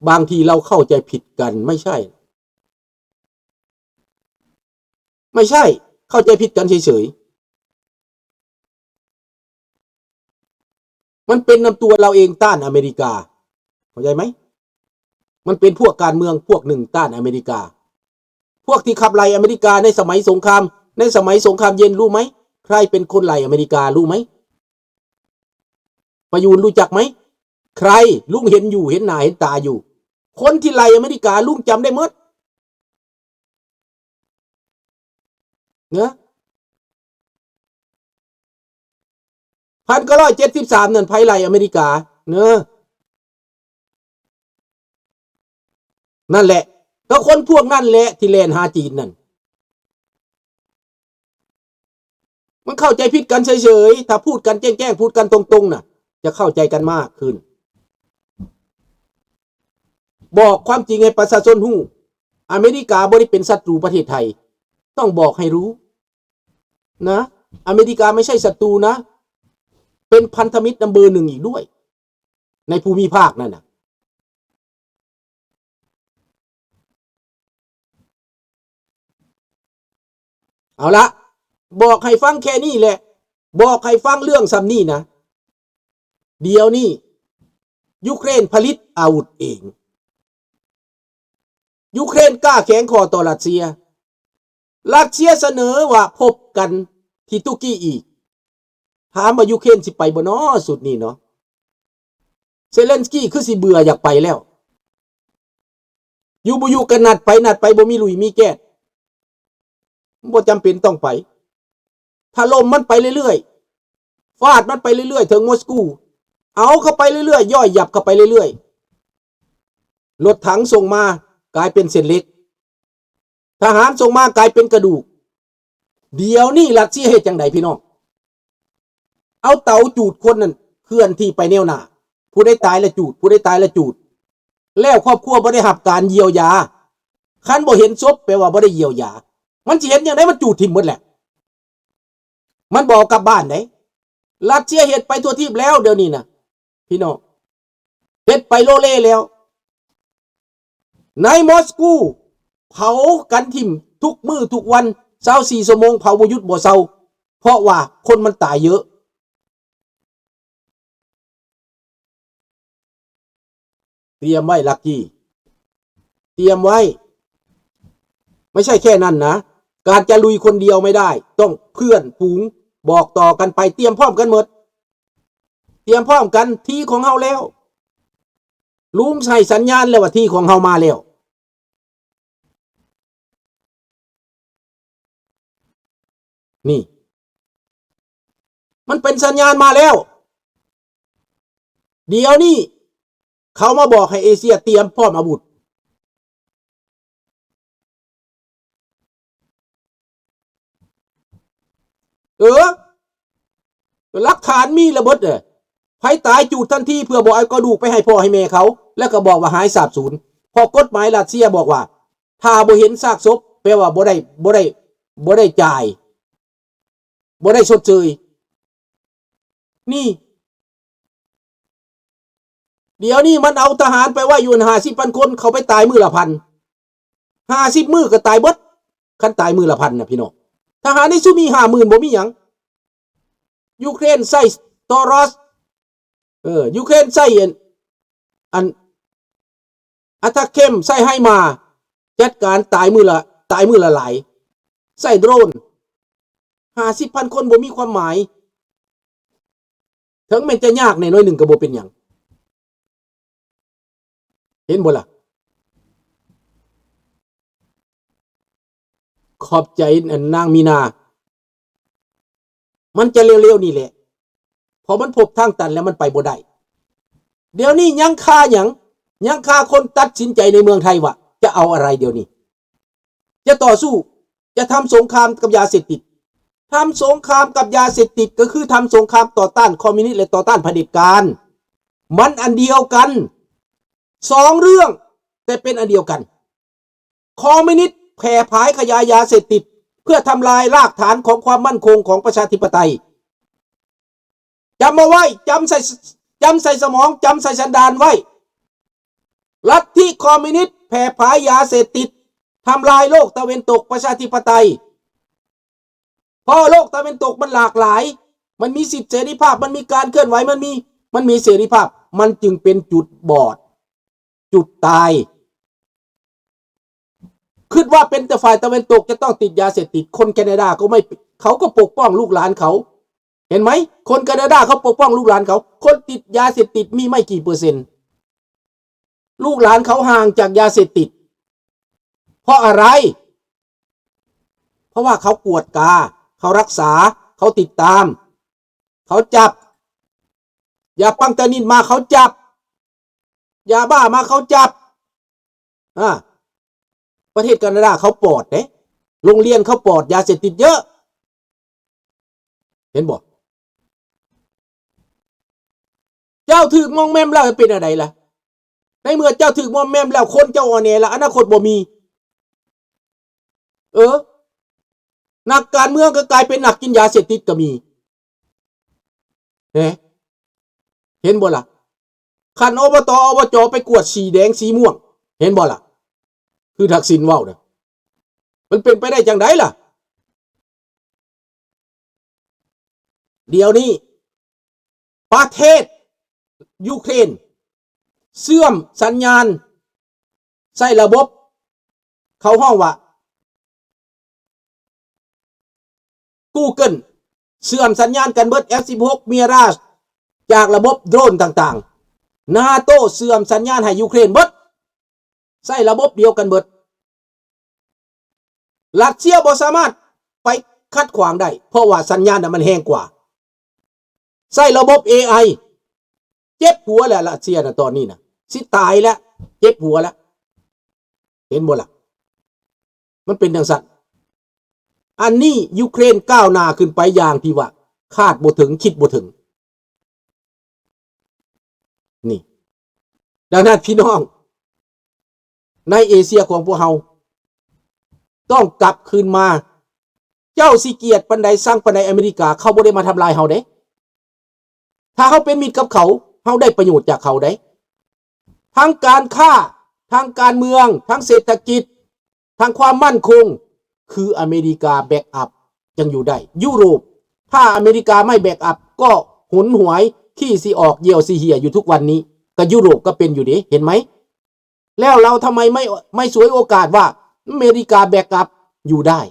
บางทีเราเข้าใจผิดกันไม่ใช่เข้าใจผิดกันเฉยๆมันเป็นนำตัวเราเองต้านอเมริกาเข้าใจไหมมันเป็นพวกการเมืองพวกหนึ่งต้านอเมริกาพวกที่ขับไล่อเมริกาในสมัยสงครามเย็นรู้ไหมใครเป็นคนไล่อเมริการู้ไหมประยูรรู้จักไหมใครลุงเห็นอยู่เห็นหน้าเห็นตาอยู่คนที่ไล่อเมริกาลุงจำได้หมดเนอะ1973นั่นไผไล่อเมริกาเนอะนั่นแหละก็คนพวกนั่นแหละที่แลนหาจีนนั่นมันเข้าใจผิดกันเฉยๆถ้าพูดกันแจ้งพูดกันตรงๆน่ะจะเข้าใจกันมากขึ้นบอกความจริงให้ประชาชนรู้อเมริกาบ่ได้เป็นศัตรูประเทศไทยต้องบอกให้รู้นะอเมริกาไม่ใช่ศัตรูนะเป็นพันธมิตรเบอร์หนึ่งอีกด้วยในภูมิภาคนั่นน่ะเอาละบอกให้ฟังแค่นี้แหละบอกให้ฟังเรื่องซ้ำนี่นะเดี๋ยวนี้ยูเครนผลิตอาวุธเองยูเครนกล้าแข็งคอต่อรัสเซียเสนอว่าพบกันที่ตุรกีอีกถามว่ายูเครนสิไปบ่น้อสุดนี่เนาะเซเลนสกี้คือสิเบื่ออยากไปแล้วอยู่กันนัดไปบ่มีลุยมีแก้บ่จำเป็นต้องไปถ้าลมมันไปเรื่อยๆฟาดมันไปเรื่อยๆถึงมอสโกเอาเข้าไปเรื่อยๆย่อยยับเข้าไปเรื่อยๆรถถังส่งมากลายเป็นเศษเล็กทหารส่งมากลายเป็นกระดูกเดี๋ยวนี้รัสเซียเฮ็ดจังไดพี่น้องเอาเตาจูดคนนั่นเคลื่อนที่ไปแนวหน้าผู้ได้ตายละจูดแล้วครอบครัวบ่ได้รับการเยียวยาคันบ่เห็นศพแปลว่าบ่ได้เยียวยามันสิเห็นจังได๋มันจูดทิ่มหมดแหละมันบอกกลับบ้านได้รัสเซียเฮ็ดไปทั่วทิพย์แล้วเดี๋ยวนี้นะพี่น้องเฮ็ดไปโลเล่แล้วในมอสโกเผากันทิ่มทุกมื้อทุกวัน24ชั่วโมงเผาบ่หยุดบ่เซาเพราะว่าคนมันตายเยอะเตรียมไว้ลักกี้เตรียมไว้ไม่ใช่แค่นั้นนะการจะลุยคนเดียวไม่ได้ต้องเพื่อนฝูงบอกต่อกันไปเตรียมพร้อมกันหมดเตรียมพร้อมกันที่ของเฮาแล้วลุงใส่สัญญาณแล้วว่าที่ของเฮามาแล้วนี่มันเป็นสัญญาณมาแล้วเดี๋ยวนี้เขามาบอกให้เอเชียเตรียมพร้อมอาวุธหลักฐานมีระเบิดไผตายจูดทันทีเพื่อบอกเอากระดูกไปให้พ่อให้แม่เขาแล้วก็บอกว่าหายสาบสูญพอกฎหมายรัสเซียบอกว่าถ้าบ่เห็นซากศพแปลว่าบ่ได้จ่ายบ่ได้ชดเชยนี่เดี๋ยวนี้มันเอาทหารไปว่าอยู่50,000 คนเขาไปตายมื้อละพัน50มื้อก็ตายเบิดคันตายมื้อละพันน่ะพี่น้องทหารในซุมี50,000บ่มีหยังยูเครนใส่ตอรอสยูเครนใส่อันอัตเข้มใส่ให้มาจัดการตายมือละหลายใส่โดรน50,000 คนบ่มีความหมายถึงแม้จะยากในน้อยหนึ่งก็บ่เป็นหยังเห็นบ่ล่ะขอบใจนางมีนามันจะเร็วๆนี่แหละพอมันพบทางตันแล้วมันไปบ่ได้เดี๋ยวนี้ยังฆ่าคนตัดสินใจในเมืองไทยว่าจะเอาอะไรเดี๋ยวนี้จะต่อสู้จะทำสงครามกับยาเสพติดทำสงครามกับยาเสพติดก็คือทำสงครามต่อต้านคอมมิวนิสต์และต่อต้านเผด็จการมันอันเดียวกัน2เรื่องแต่เป็นอันเดียวกันคอมมิวนิสต์แผ่ผายขยายยาเสพติดเพื่อทำลายรากฐานของความมั่นคงของประชาธิปไตยจำมาไว้จำใส่สมองจำใส่สันดานไว้ ลัทธิคอมมิวนิสต์แผ่พายาเสพติดทำลายโลกตะวันตกประชาธิปไตยเพราะโลกตะวันตกมันหลากหลายมันมีสิทธิเสรีภาพมันมีการเคลื่อนไหวมันมีเสรีภาพมันจึงเป็นจุดบอดจุดตายคิดว่าเป็นแต่ฝ่ายตะวันตกจะต้องติดยาเสพติดคนแคนาดาก็ไม่เขาก็ปกป้องลูกหลานเขาเห็นไหมคนแคนาดาเขาปกป้องลูกหลานเขาคนติดยาเสพติดมีไม่กี่เปอร์เซ็นต์ลูกหลานเขาห่างจากยาเสพติดเพราะอะไรเพราะว่าเขากวดกาเขารักษาเขาติดตามเขาจับยาปังตานินมาเขาจับยาบ้ามาเขาจับประเทศแคนาดาเขาปลอดเนี่ยโรงเรียนเขาปลอดยาเสพติดเยอะเห็นบ่เจ้าถือมองแม่มแล้วเป็นอะไรล่ะในเมื่อเจ้าถือมองแม่มแล้วคนเจ้าอ่อนแอละอนาคตบ่มีนักการเมืองก็กลายเป็นนักกินยาเสพติดก็มีเห็นบ่ล่ะขันอบตอบจไปกวดสีแดงสีม่วงเห็นบ่ล่ะคือทักษิณว่าวเนี่ยมันเป็นไปได้จังไดล่ะเดี๋ยวนี้ประเทศยูเครนเสื่อมสัญญาณใส่ระบบเขาห้องว่า Google เสื่อมสัญญาณกันเบิด F16 Mirage จากระบบโดรนต่างๆ NATO เสื่อมสัญญาณให้ยูเครนเบิดใส่ระบบเดียวกันเบิดรัสเซียบ่สามารถไปคัดขวางได้เพราะว่าสัญญาณมันแห้งกว่าใส่ระบบ AI เจ็บหัวแล้วรัสเซียตอนนี้นะสิตายแล้วเจ็บหัวแล้วเห็นบ่ล่ะมันเป็นจังซั่นอันนี้ยูเครนก้าวหน้าขึ้นไปอย่างที่ว่าคาดบ่ถึงคิดบ่ถึงนี่ดังนั้นพี่น้องในเอเชียของพวกเราต้องกลับคืนมาเจ้าสิเกียรติปันใดสร้างปันใดอเมริกาเขาบ่ได้มาทำลายเฮาเด้ถ้าเขาเป็นมิตรกับเขาเฮาได้ประโยชน์จากเขาได้ทั้งการค้าทั้งการเมืองทั้งเศรษฐกิจทั้งความมั่นคงคืออเมริกาแบกอัพยังอยู่ได้ยุโรปถ้าอเมริกาไม่แบกอัพก็หุนหวยขี้สิออกเหี่ยวสิเหี่ยอยู่ทุกวันนี้ก็ยุโรปก็เป็นอยู่ดิเห็นไหมแล้วเราทำไมไม่สวยโอกาสว่าอเมริกาแบกอัพอยู่ได้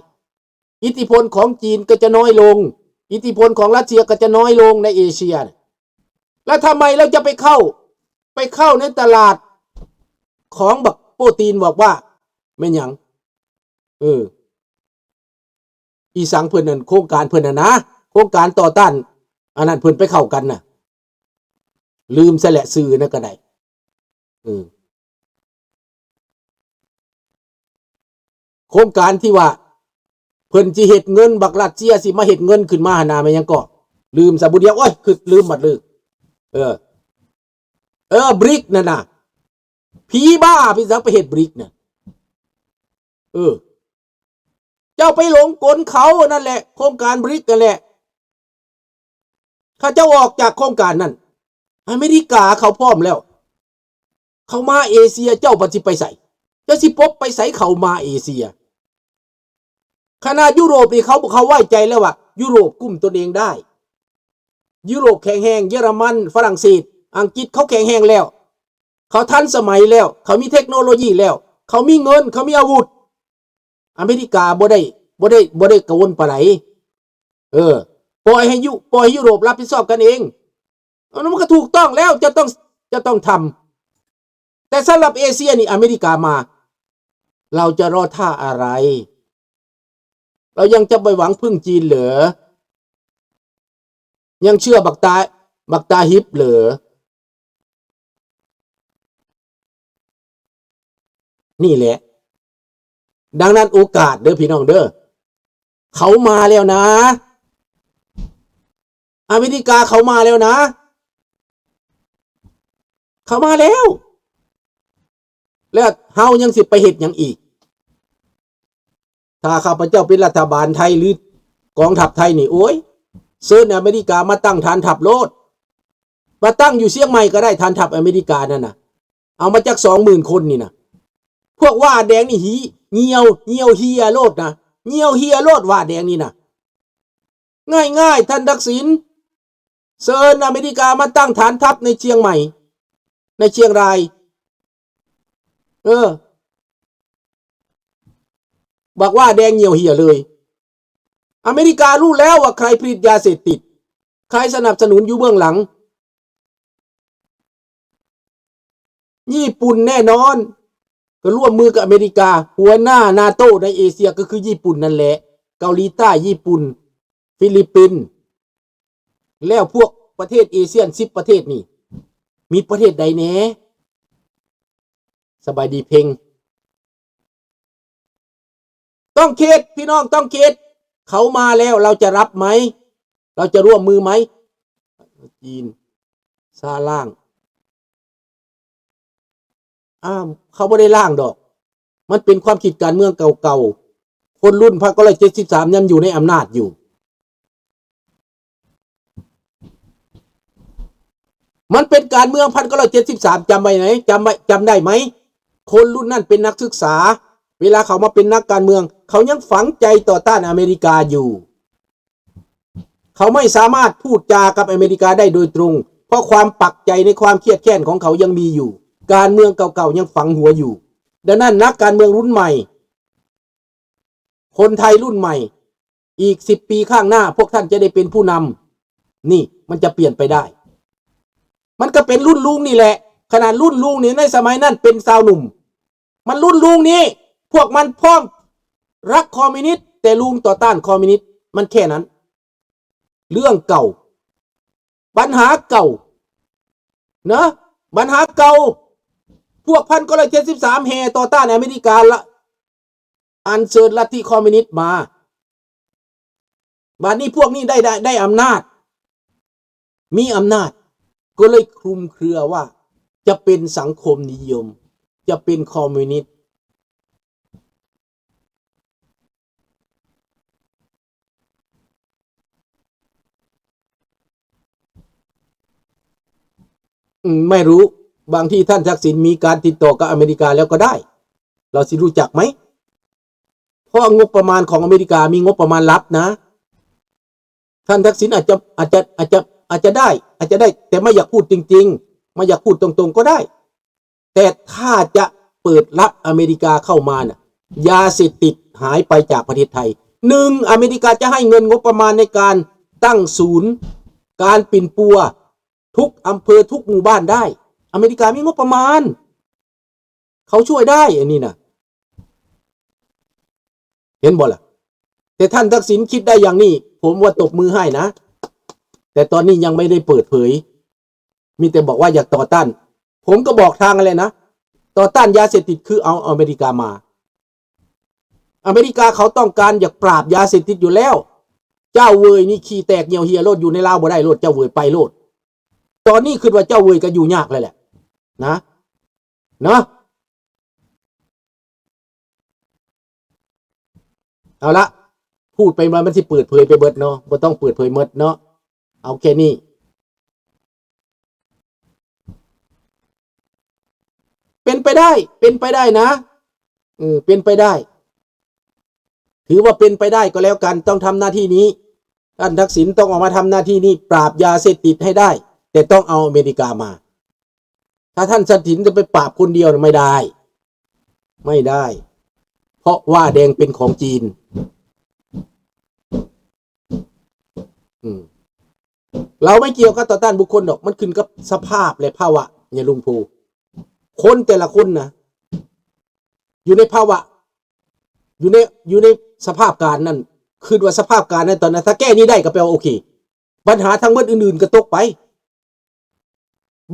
อิทธิพลของจีนก็จะน้อยลงอิทธิพลของรัสเซียก็จะน้อยลงในเอเชียแล้วทำไมเราจะไปเข้าในตลาดของบักโปรตีนบอกว่าไม่หยังอีสังเพิ่นนั่นโครงการเพิ่นน่ะนะโครงการต่อต้านอันนั้นเพิ่นไปเข้ากันน่ะลืมซะแหละสื่อนั่นก็ได้โครงการที่ว่าเพิ่นสิเฮ็ดเงินบักรัสเซียสิมาเฮ็ดเงินขึ้นมาหาแม่นหยังก็ลืมซะบุเดียวโอ้ยคือลืมหมดเลยบริกนั่นน่ะผีบ้าพี่สังไปเฮ็ดบริกน่ะเจ้าไปหลงกลเขานั่นแหละโครงการบริกนั่นแหละถ้าเจ้าออกจากโครงการนั้นอเมริกาเขาพร้อมแล้วเขามาเอเชียเจ้าปฏิไปใส่เจ้าสิปบไปใส่เขามาเอเชียขนาดยุโรปนี่เขาไว้ใจแล้วว่ายุโรปกุมตนเองได้ยุโรปแข็งแรงเยอรมันฝรั่งเศสอังกฤษเขาแข็งแรงแล้วเขาทันสมัยแล้วเขามีเทคโนโลยีแล้วเขามีเงินเขามีอาวุธอเมริกาบ่ได้กระวนปะไหลปล่อยให้ยุโรปรับผิดชอบกันเองมันก็ถูกต้องแล้วจะต้องทำแต่สำหรับเอเชียนี่อเมริกามาเราจะรอท่าอะไรเรายังจะไปหวังพึ่งจีนเหรอยังเชื่อบักตาฮิปเหรอนี่แหละดังนั้นโอกาสเด้อพี่น้องเด้อเขามาแล้วนะอเมริกาเขามาแล้วนะเขามาแล้วเฮายังสิไปเฮ็ดหยังอีกถ้าข้าพเจ้าเป็นรัฐบาลไทยหรือกองทัพไทยนี่โอ้ยเชิญอเมริกามาตั้งฐานทัพโลดมาตั้งอยู่เชียงใหม่ก็ได้ฐานทัพอเมริกานั่นน่ะ เอามาจาก20,000 คนนี่นะพวกว่าแดงนี่เหี่ยวเฮียโลดนะเหี่ยวเฮียโลดว่าแดงนี่นะง่ายท่านทักษิณเชิญอเมริกามาตั้งฐานทัพในเชียงใหม่ในเชียงรายบอกว่าแดงเหี่ยวเหี่ยเลยอเมริการู้แล้วว่าใครผลิตยาเสพติดใครสนับสนุนอยู่เบื้องหลังญี่ปุ่นแน่นอนก็ร่วมมือกับอเมริกาหัวหน้านาโต้ในเอเชียก็คือญี่ปุ่นนั่นแหละเกาหลีใต้ญี่ปุ่นฟิลิปปินส์แล้วพวกประเทศเอเชียน10 ประเทศนี่มีประเทศใดแหน่สบายดีเพ่งต้องคิดพี่น้องต้องคิดเขามาแล้วเราจะรับไหมเราจะร่วมมือไหมจีนซาล่างเขาไม่ได้ล่างดอกมันเป็นความคิดการเมืองเก่าๆคนรุ่น1973ยังอยู่ในอำนาจอยู่มันเป็นการเมือง1973จำไว้ไหนจำได้ไหมคนรุ่นนั้นเป็นนักศึกษาเวลาเขามาเป็นนักการเมืองเขายังฝังใจต่อต้านอเมริกาอยู่เขาไม่สามารถพูดจากับอเมริกาได้โดยตรงเพราะความปักใจในความเครียดแค้นของเขายังมีอยู่การเมืองเก่าๆยังฝังหัวอยู่ดังนั้นนักการเมืองรุ่นใหม่คนไทยรุ่นใหม่อีก10 ปีข้างหน้าพวกท่านจะได้เป็นผู้นำนี่มันจะเปลี่ยนไปได้มันก็เป็นรุ่นลุงนี่แหละขนาดรุ่นลุงนี่ในสมัยนั้นเป็นสาวหนุ่มมันรุ่นลุงนี้พวกมันพร้อมรักคอมมิวนิสต์แต่ลุงต่อต้านคอมมิวนิสต์มันแค่นั้นเรื่องเก่าปัญหาเก่านะปัญหาเก่าพวก1973แห่ต่อต้านอเมริกาละอันเชิญลัทธิคอมมิวนิสต์มาบัดนี้พวกนี้ได้อำนาจมีอำนาจก็เลยคลุมเครือว่าจะเป็นสังคมนิยมจะเป็นคอมมิวนิสต์ไม่รู้บางที่ท่านทักษิณมีการติดต่อกับอเมริกาแล้วก็ได้เราสิรู้จักไหมเพราะงบประมาณของอเมริกามีงบประมาณลับนะท่านทักษิณอาจจะได้แต่ไม่อยากพูดจริงๆไม่อยากพูดตรงๆก็ได้แต่ถ้าจะเปิดรับอเมริกาเข้ามาน่ะยาเสพติดหายไปจากประเทศไทยอเมริกาจะให้เงินงบประมาณในการตั้งศูนย์การปิ่นปัวทุกอำเภอทุกหมู่บ้านได้อเมริกามีงบประมาณเขาช่วยได้อันนี้นะเห็นบ่ล่ะแต่ท่านทักษิณคิดได้อย่างนี้ผมว่าตบมือให้นะแต่ตอนนี้ยังไม่ได้เปิดเผยมีแต่บอกว่าอยากต่อต้านผมก็บอกทางอะไรนะต่อต้านยาเสพติดคือเอาอเมริกามาอเมริกาเขาต้องการอยากปราบยาเสพติดอยู่แล้วเจ้าเวยนี่ขี้แตกเหี่ยวเฮียโลดอยู่ในลาวบ่ได้โลดเจ้าเวยไปโลดตอนนี้คือว่าเจ้าเวยก็อยู่ยากเลยแหละนะเอาละพูดไปมันสิเปิดเผยไปเบิดเนาะบ่ต้องเปิดเผยหมดเนาะเอาแค่นี้เป็นไปได้นะเป็นไปได้ถือว่าเป็นไปได้ก็แล้วกันต้องทำหน้าที่นี้ท่านทักษิณต้องออกมาทำหน้าที่นี้ปราบยาเสพติดให้ได้แต่ต้องเอาอเมริกามาถ้าท่านทักษิณจะไปปราบคนเดียวไม่ได้เพราะว่าแดงเป็นของจีนเราไม่เกี่ยวกับต่อต้านบุคคลหรอกมันขึ้นกับสภาพและภาวะเนี่ยลุงภูคนแต่ละคนนะอยู่ในภาวะอยู่ในสภาพการนั่นคือว่าสภาพการนั้นตอนนั้นถ้าแก้นี้ได้ก็แปลว่าโอเคปัญหาทั้งหมดอื่นๆก็ตกไป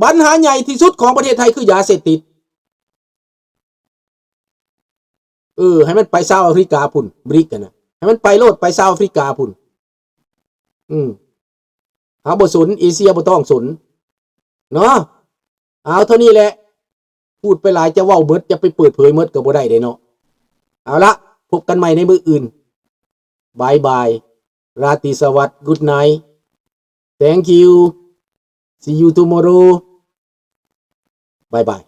ปัญหาใหญ่ที่สุดของประเทศไทยคือยาเสพติดให้มันไปเซาท์แอฟริกาพุ่นบริกกันนะให้มันไปโลดไปเซาท์แอฟริกาพุ่นเอาบ่สนเอเชียบ่ต้องสนเนาะเอาเท่านี้แหละพูดไปหลายจะเว้าเบิดจะไปเปิดเผยเบิดก็บ่ได้เด้เนาะเอาละพบกันใหม่ในมื้ออื่นบายบายราตรีสวัสดิ์ good night thank you see you tomorrow bye bye